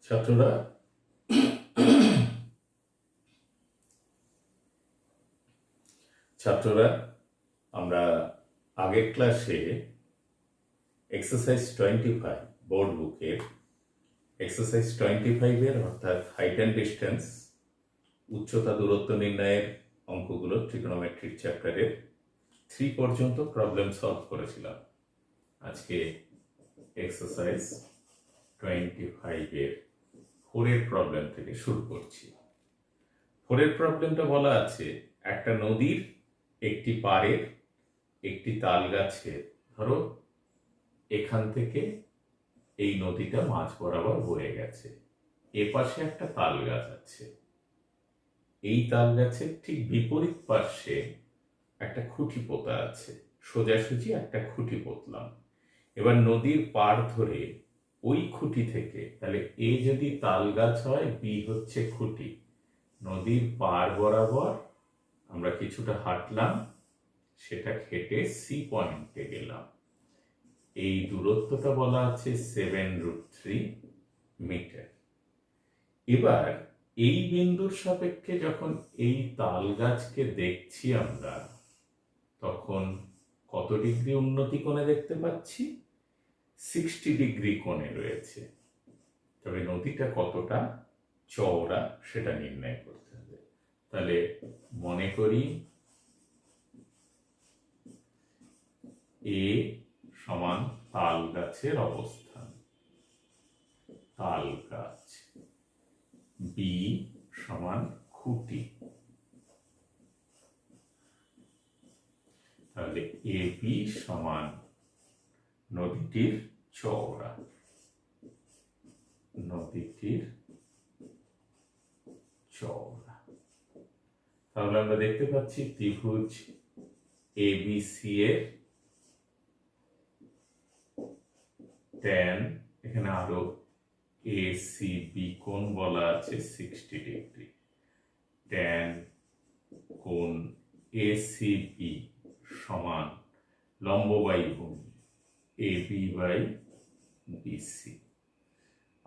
ছাত্ররা ছাত্ররা আমরা আগের ক্লাসে এক্সারসাইজ 25 বোর্ড বুকের এক্সারসাইজ 25 অর্থাৎ হাইট অ্যান্ড ডিস্টেন্স উচ্চতা দূরত্ব নির্ণয়ের অঙ্কগুলো ট্রিগোনোমেট্রিক চ্যাপ্টারের 3 পর্যন্ত প্রবলেম সলভ করেছিলাম। আজকে এক্সারসাইজ 25 4 প্রবলেম থেকে শুরু করছি। 4 প্রবলেমটা বলা আছে একটা নদীর একটি পাড়ের একটি তাল গাছের, ধরো এখান থেকে এই নদীটা মাঝ বরাবর বয়ে গেছে, এপাশে একটা তাল গাছ আছে, এই তাল গাছের ঠিক বিপরীত পাশে একটা খুঁটি পোতা আছে, সোজাসুজি একটা খুঁটি পোতলাম। এবার নদীর পাড় ধরে ওই খুঁটি থেকে, তাহলে এ যদি তাল গাছ হয়, বি হচ্ছে খুঁটি, নদীর পাড় বরাবর আমরা কিছুটা হাঁটলাম, সেটা হেঁটে সি পয়েন্টে গেলাম। এই দূরত্বটা বলা আছে 7√3 মিটার। এবার এই বিন্দুর সাপেক্ষে যখন এই তাল গাছকে দেখছি আমরা, তখন কত ডিগ্রি উন্নতি কোণে দেখতে পাচ্ছি? 60 ডিগ্রি কোণে রয়েছে। তবে নদীটা কতটা চওড়া সেটা নির্ণয় করতে হবে। তাহলে মনে করি এ সমান তাল গাছের অবস্থান, তাল গাছ, বি সমান খুঁটি, তাহলে এ বি সমান নদীটির চওড়া, নদীটির চওড়া। তাহলে আমরা দেখতে পাচ্ছি ত্রিভুজ এবিসি এর ট্যান, এখানে আরো এসিবি কোণ বলা আছে 60 ডিগ্রি, ট্যান কোণ এসিবি সমান লম্ব বাই ভূমি এবি বাই বিসি।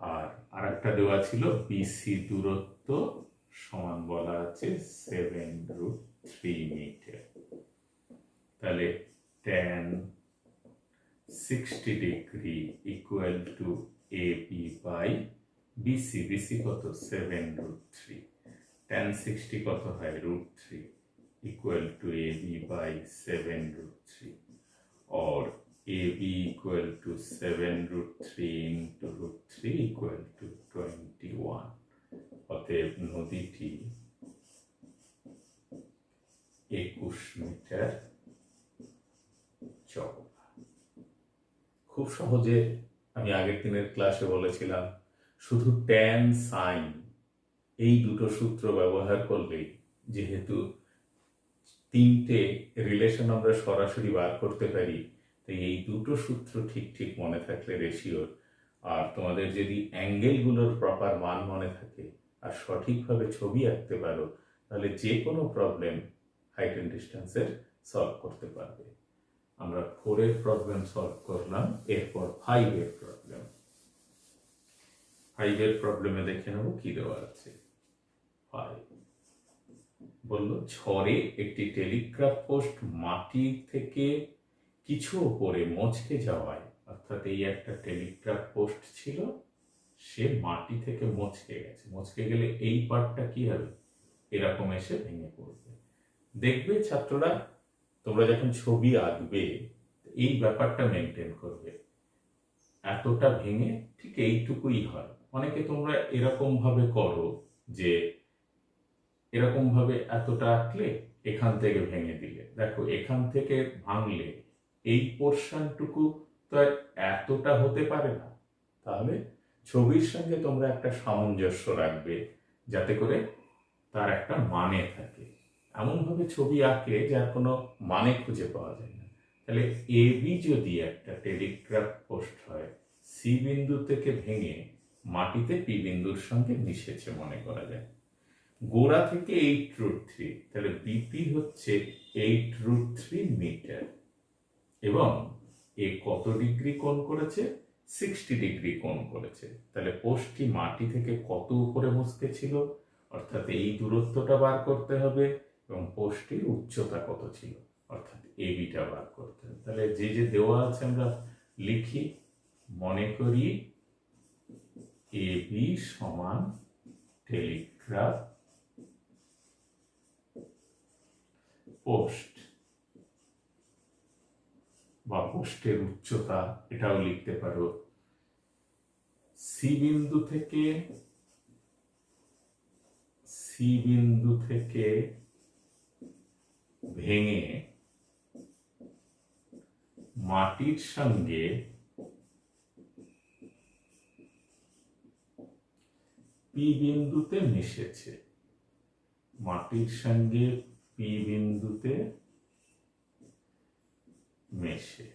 আর আরেকটা দেওয়া ছিল বিসি দূরত্ব সমান বলা আছে 7√3 মিটার। তাহলে tan 60 degree equal to AB by BC, BC কত? 7√3, ট্যান 60 কত হয়? √3 ইকুয়াল টু এবি বাই 7√3, और AB equal to 7√3 into √3 equal to 21। অতএব নদীটি 21 মিটার চওড়া। খুব সহজে আমি আগের দিনের ক্লাসে বলেছিলাম, শুধু ট্যান সাইন এই দুটো সূত্র ব্যবহার করলেই, যেহেতু 3টে রিলেশন আমরা সরাসরি বার করতে পারি, তাই এই দুটো সূত্র ঠিক ঠিক মনে থাকলে রেশিওর, আর তোমাদের যদি অ্যাঙ্গেলগুলোর প্রপার মান মনে থাকে আর সঠিকভাবে ছবি আঁকতে পারো, তাহলে যে কোনো প্রবলেম হাইট অ্যান্ড ডিস্টেন্সের সলভ করতে পারবে। আমরা 4 প্রবলেম সলভ করলাম, এরপর 5 প্রবলেম। 5 প্রবলেমে দেখে নেব কি দেওয়া আছে। 5 বলল, ঝড়ে একটি টেলিগ্রাফ পোস্ট মাটি থেকে কিছু উপরে মচকে যাওয়ায়, অর্থাৎ এই একটা টেলিগ্রাফ পোস্ট ছিল, সে মাটি থেকে মচকে গেছে, মচকে গেলে এই পার্টটা কি হবে? এরকম এসে ভেঙে পড়বে। দেখবে ছাত্ররা, তোমরা যখন ছবি আঁকবে এই ব্যাপারটা মেনটেন করবে, এতটা ভেঙে ঠিক এইটুকুই হয়। অনেকে তোমরা এরকম ভাবে করো যে এরকম ভাবে এতটা আঁকলে এখান থেকে ভেঙে দিলে, দেখো এখান থেকে ভাঙলে এই পোর্শনটুকু তো এতটা হতে পারে না। তাহলে ছবির সঙ্গে তোমরা একটা সামঞ্জস্য রাখবে, যাতে করে তার একটা মানে থাকে। এমনভাবে ছবি আঁকে যার কোনো মানে খুঁজে পাওয়া যায় না। তাহলে এবি যদি একটা টেলিগ্রাফ পোস্ট হয়, সি বিন্দু থেকে ভেঙে মাটিতে পি বিন্দুর সঙ্গে মিশেছে মনে করা যায়, গোড়া থেকে 8√3, তাহলে বিপি হচ্ছে 8√3 মিটার, এবং এ কত ডিগ্রি কোণ করেছে? 60 ডিগ্রি কোণ করেছে। তাহলে পোস্টটি মাটি থেকে কত উপরে মুচকে ছিল, অর্থাৎ এই দূরত্বটা বার করতে হবে, এবং পোস্টটির উচ্চতা কত ছিল, অর্থাৎ এবিটা বার করতে হবে। তাহলে যে যে দেওয়া আছে আমরা লিখি। মনে করি এবি সমান টেলিগ্রাফ পোস্ট বা পোস্টের উচ্চতা, এটাও লিখতে পারো। সি বিন্দু থেকে ভেঙে মাটির সঙ্গে পি বিন্দুতে মিশেছে, মাটির সঙ্গে পি বিন্দুতে মেশে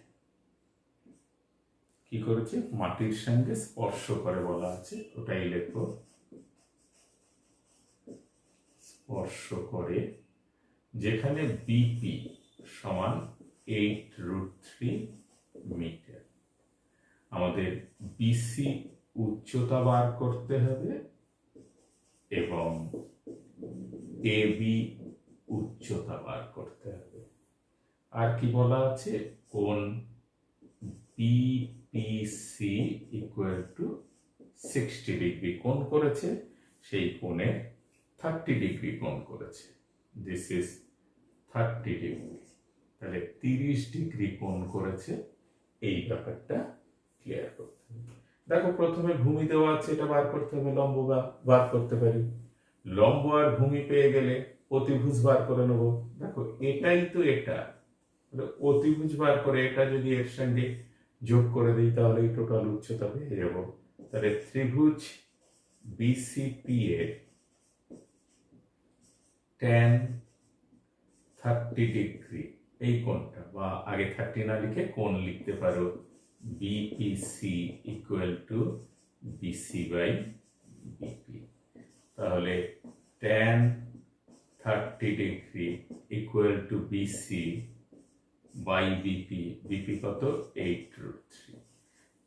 কি করেছে, মাটির সঙ্গে স্পর্শ করে বলা আছে, ওটাই লেখো। স্পর্শ করে, যেখানে বিপি সমান 8√3 মিটার। আমাদের বিসি উচ্চতা বার করতে হবে এবং এবি উচ্চতা বার করতে হবে। আর কি বলা আছে, কোণ বিপিসি ইকুয়াল টু 60 ডিগ্রি কোণ করেছে, সেই কোণে 30 ডিগ্রি কোণ করেছে। This is 30 degree. তাহলে 30 ডিগ্রি কোণ করেছে, এই ব্যাপারটা ক্লিয়ার করতে হবে। দেখো প্রথমে ভূমি দেওয়া আছে, এটা বার করতে হবে, লম্ব বার করতে পারি। লম্ব আর ভূমি পেয়ে গেলে অতিভুজ বার করে নেবো। দেখো এটাই তো এটা, অতিভুজ বার করে এটা যদি এর সঙ্গে যোগ করে দিই তাহলে এই টোটাল উচ্চতা পেয়ে যাব। তাহলে ত্রিভুজ বিসিপি এর tan 30 ডিগ্রি, এই কোণটা, বা আগে 30 না লিখে কোণ লিখতে পারো, BPC equal to BC by BP. তাহলে tan 30 degree equal to BC by BP, BP কত 8√3।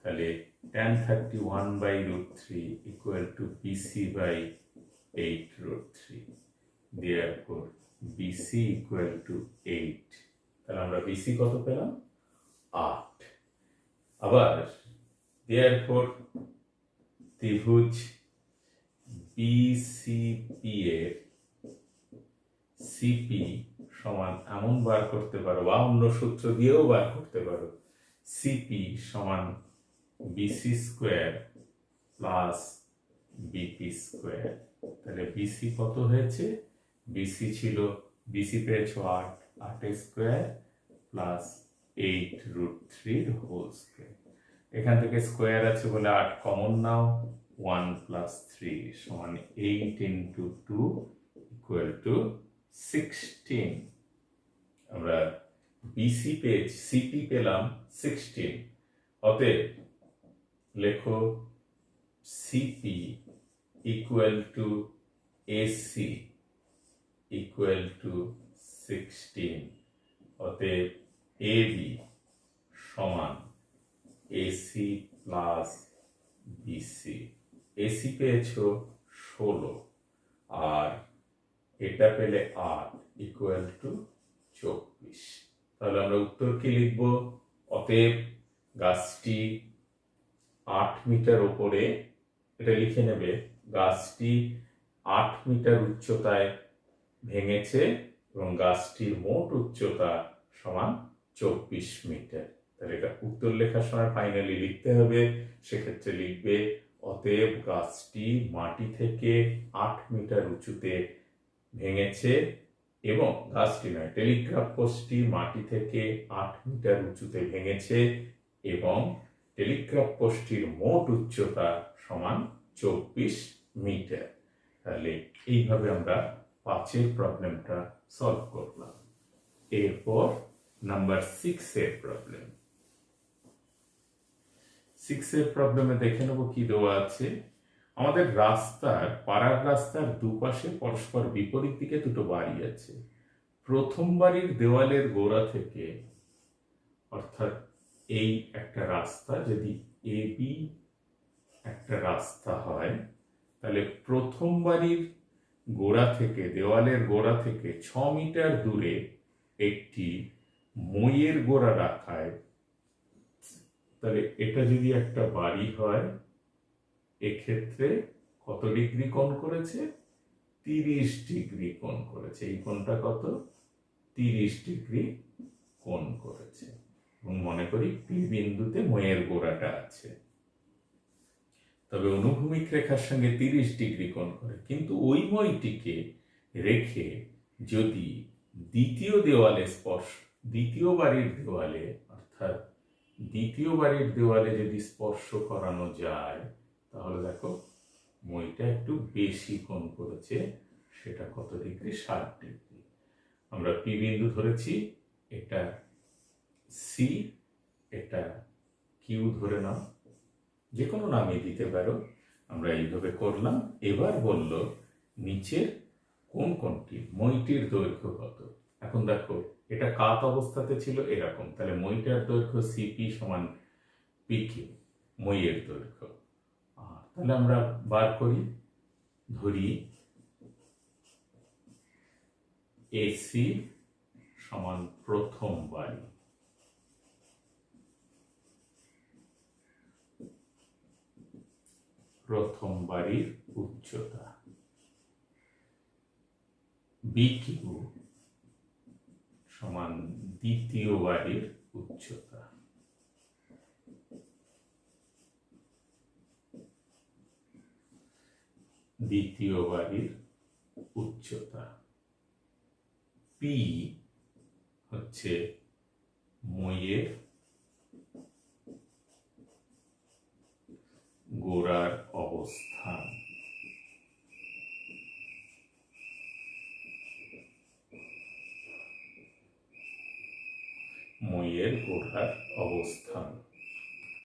তাহলে tan 31/√3 equal to BC by 8√3। therefore BC equal to 8। তাহলে আমরা BC কত পেলাম, 8। আবার therefore ত্রিভুজ BCP এর CP সমান এমন বার করতে পারো, বা অন্য সূত্র দিয়েও বার করতে পারো, CP সমান BC square plus BP square. তাহলে BC কত হয়েছে, বিসি ছিল, বিসি পেয়েছো 8, 8 স্কোয়ার প্লাস 8√3 হোল স্কোয়ার। এখান থেকে স্কোয়ার আছে বলে 8 কমন নাও, 1 প্লাস 3 সমান 8 ইন্টু 2 ইকুয়াল টু 16। আমরা বিসি পেয়েছি, সিপি পেলাম 16। অতএব লেখো CP equal to AC equal to 16। অতএব এবি সমান এসি প্লাস বিসি। এসি পেয়েছো 16 আর এটা পেলে 8 ইকুয়াল টু 24। তাহলে আমরা উত্তর কি লিখব, অতএব গাছটি 8 মিটার উপরে, এটা লিখে নেবে, গাছটি 8 মিটার উচ্চতায় ভেঙেছে এবং গাছটির মোট উচ্চতা সমান 24 মিটার। তাহলে এটা উত্তর লেখার সময় ফাইনালি লিখতে হবে, সেক্ষেত্রে লিখবে অতএব গাছটি মাটি থেকে 8 মিটার উঁচুতে ভেঙেছে, এবং গাছটি নয়, টেলিগ্রাফ পোস্টটি মাটি থেকে 8 মিটার উঁচুতে ভেঙেছে এবং টেলিগ্রাফ পোস্টটির মোট উচ্চতা সমান 24 মিটার। তাহলে এইভাবে আমরা 5 প্রবলেমটা সলভ করলাম। এরপর নাম্বার 6 এর প্রবলেম। 6 এর প্রবলেমে দেখে নেব কি দেওয়া আছে। আমাদের পাড়ার রাস্তার দুপাশে পরস্পর বিপরীত দিকে দুটো বাড়ি আছে। প্রথম বাড়ির দেওয়ালের গোড়া থেকে, অর্থাৎ এই একটা রাস্তা যদি এ বি একটা রাস্তা হয়, তাহলে প্রথম বাড়ির গোড়া থেকে, দেওয়ালের গোড়া থেকে 6 মিটার দূরে একটি মইয়ের গোড়া রাখায়, তাহলে এটা যদি একটা বাড়ি হয়, এক্ষেত্রে কত ডিগ্রি কোণ করেছে? 30 ডিগ্রি কোণ করেছে। এই কোণটা কত? 30 ডিগ্রি কোণ করেছে। এবং মনে করি পি বিন্দুতে মইয়ের গোড়াটা আছে, তবে অনুভূমিক রেখার সঙ্গে 30 ডিগ্রি কোণ করে। কিন্তু ওই মইটিকে রেখে যদি দ্বিতীয় বাড়ির দেওয়ালে, অর্থাৎ দ্বিতীয় বাড়ির দেওয়ালে যদি স্পর্শ করানো যায়, তাহলে দেখো মইটা একটু বেশি কোণ করেছে। সেটা কত ডিগ্রি? 60 ডিগ্রি। আমরা পি বিন্দু ধরেছি, এটা সি, এটা কিউ ধরে নাও, যে কোনো নামই দিতে পারো। আমরা এইভাবে করলাম। এবার বলল নিচের কোন কোনটি, মইটির দৈর্ঘ্য কত। এখন দেখো এটা কাত অবস্থাতে ছিল এরকম, তাহলে মইটার দৈর্ঘ্য সিপি সমান পিকিউ, মইয়ের দৈর্ঘ্য। তাহলে আমরা বার করি, ধরি এসি সমান প্রথম বাড়ি, প্রথম বাড়ির উচ্চতা, বিকিউ সমান দ্বিতীয় বাড়ির উচ্চতা, দ্বিতীয় বাড়ির উচ্চতা, পি হচ্ছে মইয়ের গোড়ার অবস্থান, মইয়ের গোড়ার অবস্থান।